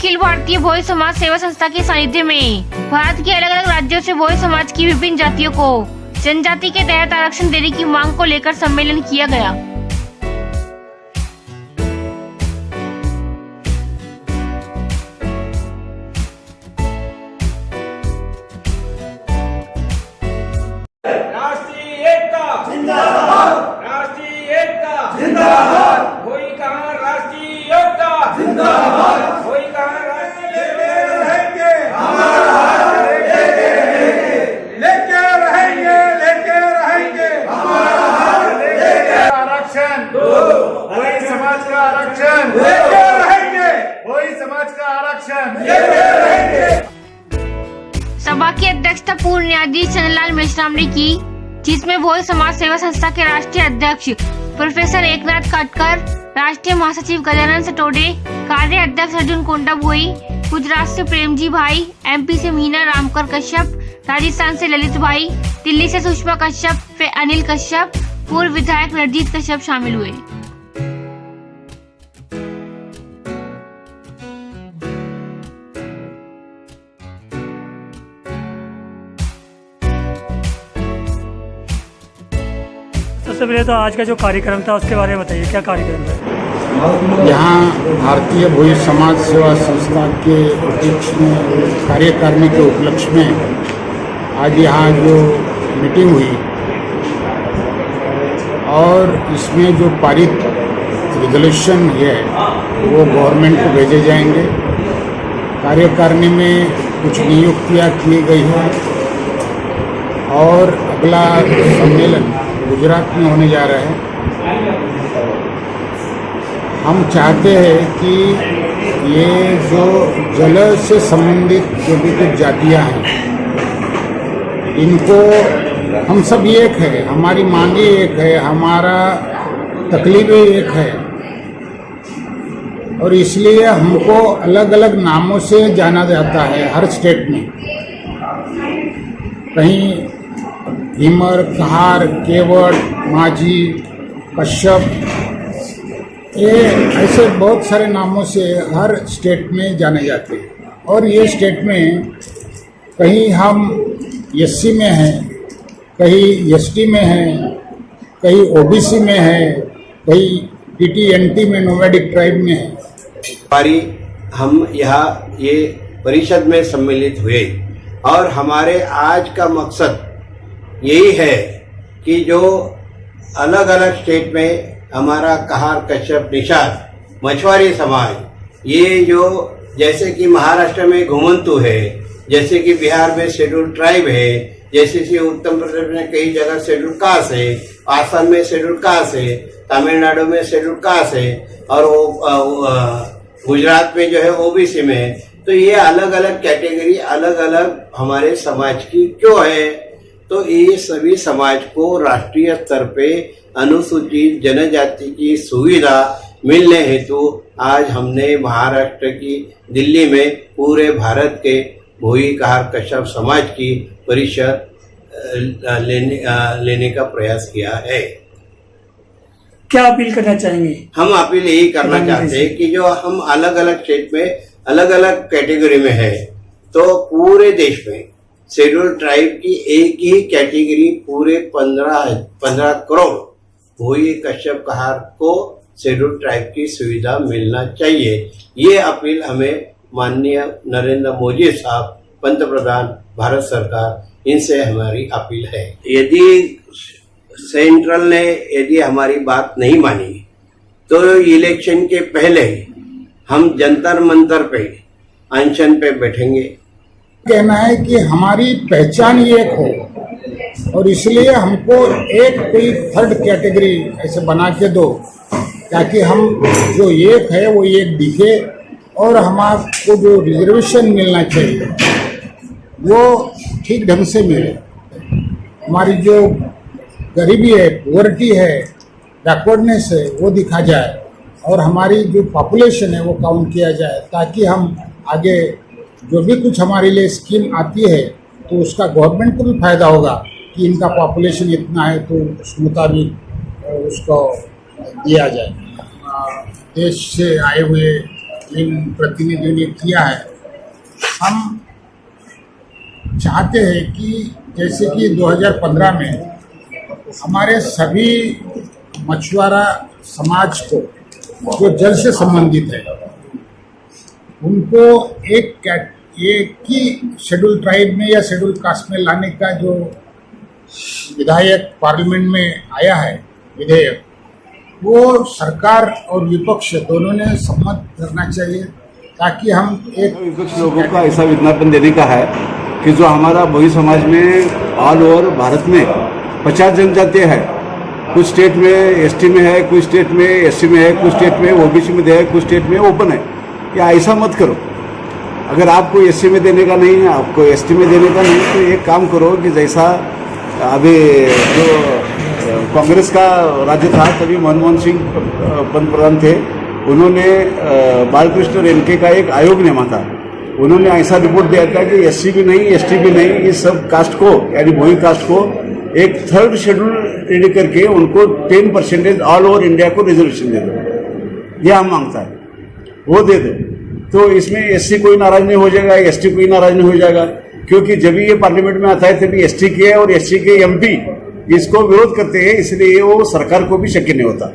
अखिल भारतीय भोई समाज सेवा संस्था के सानिध्य में भारत के अलग अलग राज्यों से भोई समाज की विभिन्न जातियों को जनजाति के तहत आरक्षण देने की मांग को लेकर सम्मेलन किया गया। राष्ट्रीय एकता जिंदाबाद, राष्ट्रीय एकता जिंदाबाद। कोई कहाँ राष्ट्रीय एकता जिंदाबाद, कोई कहाँ राष्ट्रीय रहेंगे, हमारा हाथ लेके रहेंगे, हमारा हाथ लेके आरक्षण वही समाज का आरक्षण लेके रहेंगे, वही समाज का आरक्षण लेके रहेंगे। सभा की अध्यक्षता पूर्व न्यायाधीश चंद्रलाल मेश्राम ने की, जिसमें भोई समाज सेवा संस्था के राष्ट्रीय अध्यक्ष प्रोफेसर एकनाथ काटकर, राष्ट्रीय महासचिव गजानन सटोडे, कार्य अध्यक्ष अर्जुन कोंडा भोई, गुजरात से प्रेमजी भाई, MP से मीना रामकर कश्यप, राजस्थान से ललित भाई, दिल्ली से सुषमा कश्यप, अनिल कश्यप, पूर्व विधायक नरजीत कश्यप शामिल हुए। सबसे पहले तो आज का जो कार्यक्रम था उसके बारे में बताइए, क्या कार्यक्रम था? यहाँ भारतीय भोई समाज सेवा संस्था के उपलक्ष्य में, कार्यकारिणी के उपलक्ष्य में आज यहाँ जो मीटिंग हुई और इसमें जो पारित रेजोल्यूशन है वो गवर्नमेंट को भेजे जाएंगे। कार्यकारिणी में कुछ नियुक्तियाँ की गई हैं और अगला सम्मेलन गुजरात में होने जा रहा है। हम चाहते हैं कि ये जो जल से संबंधित जो भी कुछ जातियाँ हैं इनको, हम सब एक है, हमारी मांगे एक है, हमारा तकलीफें एक है और इसलिए हमको अलग अलग नामों से जाना जाता है हर स्टेट में। कहीं हिमर, कहार, केवट, माझी, कश्यप, ये ऐसे बहुत सारे नामों से हर स्टेट में जाने जाते हैं। और ये स्टेट में कहीं हम SC में हैं, कहीं ST में हैं, कहीं OBC में है, कहीं TT-NT में नोमैडिक ट्राइब में है। हम यहाँ ये परिषद में सम्मिलित हुए और हमारे आज का मकसद यही है कि जो अलग अलग स्टेट में हमारा कहार, कश्यप, निषाद, मछुआरी समाज, ये जो जैसे कि महाराष्ट्र में घुमंतु है, जैसे कि बिहार में शेड्यूल ट्राइब है, जैसे कि उत्तर प्रदेश में कई जगह शेड्यूल कास्ट है, आसाम में शेड्यूल कास्ट है, तमिलनाडु में शेड्यूल कास्ट है और वो गुजरात में जो है OBC में। तो ये अलग अलग कैटेगरी अलग अलग हमारे समाज की क्यों है? तो ये सभी समाज को राष्ट्रीय स्तर पे अनुसूचित जनजाति की सुविधा मिलने हेतु आज हमने महाराष्ट्र की दिल्ली में पूरे भारत के भोई, कहार, कश्यप समाज की परिषद लेने का प्रयास किया है। क्या अपील करना चाहेंगे? हम अपील यही करना चाहते हैं कि जो हम अलग अलग स्टेट में अलग अलग कैटेगरी में है, तो पूरे देश में शेड्यूल ट्राइब की एक ही कैटेगरी पूरे 15 करोड़ भोई, कश्यप, कहार को शेड्यूल ट्राइब की सुविधा मिलना चाहिए। ये अपील हमें माननीय नरेंद्र मोदी साहब, पंतप्रधान भारत सरकार, इनसे हमारी अपील है। यदि सेंट्रल ने यदि हमारी बात नहीं मानी तो इलेक्शन के पहले हम जंतर मंतर पे अनशन पे बैठेंगे। कहना है कि हमारी पहचान एक हो और इसलिए हमको एक कोई थर्ड कैटेगरी ऐसे बना के दो ताकि हम जो एक है वो एक दिखे और हमको जो रिजर्वेशन मिलना चाहिए वो ठीक ढंग से मिले। हमारी जो गरीबी है, पॉवर्टी है, बैकवर्डनेस है, वो दिखा जाए और हमारी जो पॉपुलेशन है वो काउंट किया जाए ताकि हम आगे जो भी कुछ हमारे लिए स्कीम आती है तो उसका गवर्नमेंट को भी फायदा होगा कि इनका पॉपुलेशन इतना है तो उस मुताबिक उसको दिया जाए। देश से आए हुए इन प्रतिनिधियों ने किया है। हम चाहते हैं कि जैसे कि 2015 में हमारे सभी मछुआरा समाज को जो जल से संबंधित है उनको एक ही शेड्यूल ट्राइब में या शेड्यूल कास्ट में लाने का जो विधायक पार्लियामेंट में आया है विधेयक, वो सरकार और विपक्ष दोनों ने सम्मत करना चाहिए ताकि हम एक विपक्ष लोगों का ऐसा विज्ञापन देने का है कि जो हमारा भोई समाज में ऑल ओवर भारत में 50 जनजातियाँ है, कुछ स्टेट में एसटी में है, कुछ स्टेट में एससी में है, कुछ स्टेट में ओबीसी में है, कुछ स्टेट में ओपन है। या ऐसा मत करो। अगर आपको एससी में देने का नहीं है, आपको एसटी में देने का नहीं, तो एक काम करो कि जैसा अभी जो कांग्रेस का राज्य था तभी मनमोहन सिंह पंतप्रधान थे, उन्होंने बालकृष्ण रेणके का एक आयोग नेमा था। उन्होंने ऐसा रिपोर्ट दिया था कि एससी भी नहीं, एसटी भी नहीं, इस सब कास्ट को यानी भोई कास्ट को एक 3rd शेड्यूल रेडी करके उनको 10% ऑल ओवर इंडिया को रिजर्वेशन दे दो। ये हम मांगता है, वो दे दो। तो इसमें एससी कोई नाराज नहीं हो जाएगा, एसटी कोई नाराज नहीं हो जाएगा, क्योंकि जब ये पार्लियामेंट में आता है तभी एसटी के और एससी के एमपी इसको विरोध करते हैं, इसलिए वो सरकार को भी शक्य नहीं होता।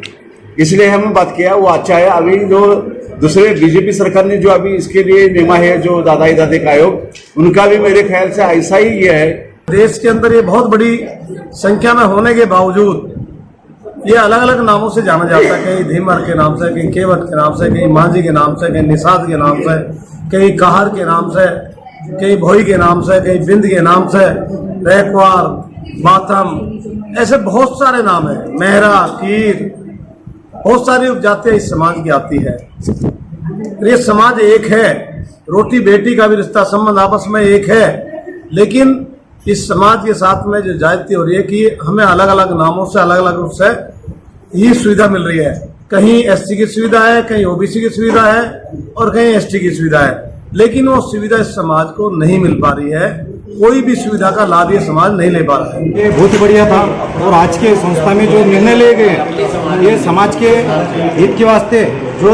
इसलिए हमने बात किया, वो अच्छा है। अभी जो दूसरे बीजेपी सरकार ने जो अभी इसके लिए नेमा है जो दादाई दादे का आयोग, उनका भी मेरे ख्याल से ऐसा ही ये है। देश के अंदर ये बहुत बड़ी संख्या में होने के बावजूद ये अलग अलग नामों से जाना जाता है। कहीं धीमर के नाम से, कहीं केवट के नाम से, कहीं मांझी के नाम से, कहीं निषाद के नाम से, कहीं कहार के नाम से, कहीं भोई के नाम से, कहीं बिंद के नाम से, रैकवार, बाथम, ऐसे बहुत सारे नाम है। मेहरा, कीर, बहुत सारी उपजातियां इस समाज की आती है। ये समाज एक है, रोटी बेटी का भी रिश्ता संबंध आपस में एक है, लेकिन इस समाज के साथ में जो जाति हो रही है कि हमें अलग अलग नामों से, अलग अलग रूप से ही सुविधा मिल रही है। कहीं एससी की सुविधा है, कहीं ओबीसी की सुविधा है और कहीं एसटी की सुविधा है, लेकिन वो सुविधा इस समाज को नहीं मिल पा रही है। कोई भी सुविधा का लाभ ये समाज नहीं ले पा रहा है। ये बहुत ही बढ़िया था और आज के संस्था में जो निर्णय लिए गए ये समाज के हित के वास्ते जो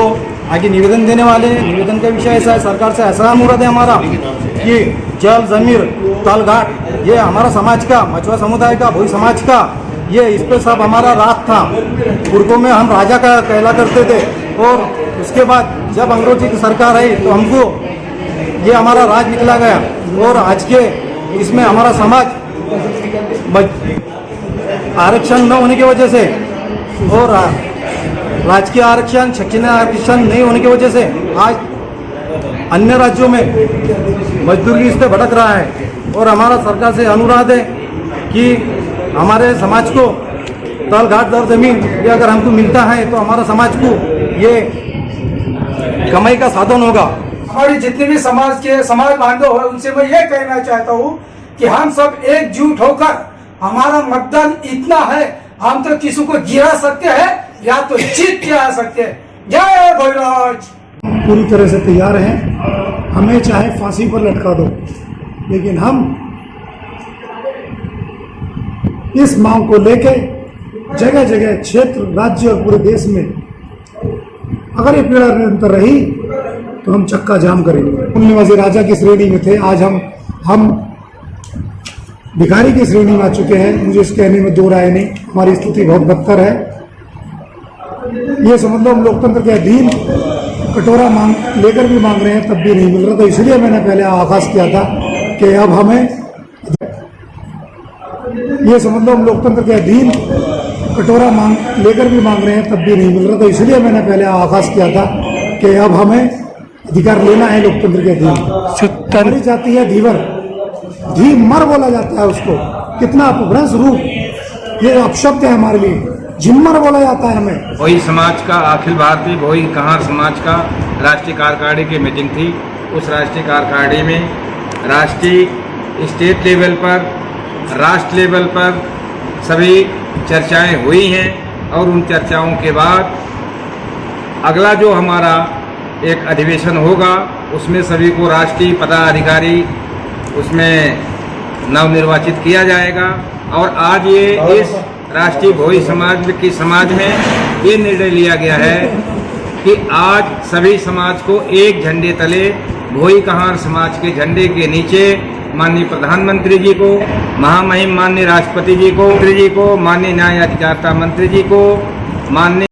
आगे निवेदन देने वाले हैं। निवेदन का विषय ऐसा है, सरकार से ऐसा अनुरोध है हमारा कि जल, जमीर, तल, घाट ये हमारा समाज का, मछुआ समुदाय का, भोई समाज का, ये इस पर सब हमारा राज था। पूर्वों में हम राजा का कहला करते थे और उसके बाद जब अंग्रेजी की सरकार आई तो हमको ये हमारा राज निकला गया और आज के इसमें हमारा समाज आरक्षण न होने की वजह से और राजकीय आरक्षण, शैक्षणिक आरक्षण नहीं होने की वजह से आज अन्य राज्यों में मजदूर की स्थिति भटक रहा है। और हमारा सरकार से अनुरोध है कि हमारे समाज को तल, घाट, दर, जमीन ये अगर हमको मिलता है तो हमारा समाज को ये कमाई का साधन होगा। हमारी जितने भी समाज बांधव है उनसे मैं ये कहना चाहता हूँ कि हम सब एकजुट होकर, हमारा मतदान इतना है, हम तो किसी को गिरा सकते हैं या तो जीत के आ सकते हैं। जय भोईराज। पूरी तरह से तैयार हैं, हमें चाहे फांसी पर लटका दो, लेकिन हम इस मांग को लेके जगह जगह, क्षेत्र, राज्य और पूरे देश में अगर ये पीड़ा निरंतर रही तो हम चक्का जाम करेंगे। निवासी राजा की श्रेणी में थे, आज हम भिखारी की श्रेणी में आ चुके हैं। मुझे इस कहने में दो राय नहीं, हमारी स्थिति बहुत बदतर है। ये समझ लो हम लोकतंत्र के अधीन कटोरा लेकर भी मांग रहे हैं तब भी नहीं मिल रहा। तो इसलिए मैंने पहले आगाज किया था कि अब हमें ये समझ लो हम लोकतंत्र के अधीन कटोरा लेकर भी मांग रहे हैं तब भी नहीं मिल रहा। तो इसलिए मैंने पहले आगाज किया था कि अब हमें अधिकार लेना है लोकतंत्र के अधीन। हमारी जाति है धीवर, धीमर बोला जाता है उसको, कितना अपभ्रंश रूप ये अपशब्द है हमारे लिए, झिम्मर बोला जाता है हमें। भोई समाज का, अखिल भारतीय भोई कहार समाज का राष्ट्रीय कार्यकारिणी की मीटिंग थी। उस राष्ट्रीय कार्यकारिणी में राष्ट्रीय, स्टेट लेवल पर, राष्ट्र लेवल पर सभी चर्चाएं हुई हैं और उन चर्चाओं के बाद अगला जो हमारा एक अधिवेशन होगा उसमें सभी को राष्ट्रीय पदाधिकारी उसमें नवनिर्वाचित किया जाएगा। और आज ये इस राष्ट्रीय भोई समाज में ये निर्णय लिया गया है कि आज सभी समाज को एक झंडे तले भोई कहार समाज के झंडे के नीचे माननीय प्रधानमंत्री जी को, महामहिम माननीय राष्ट्रपति जी को, माननीय न्याय अधिकारिता मंत्री जी को, माननीय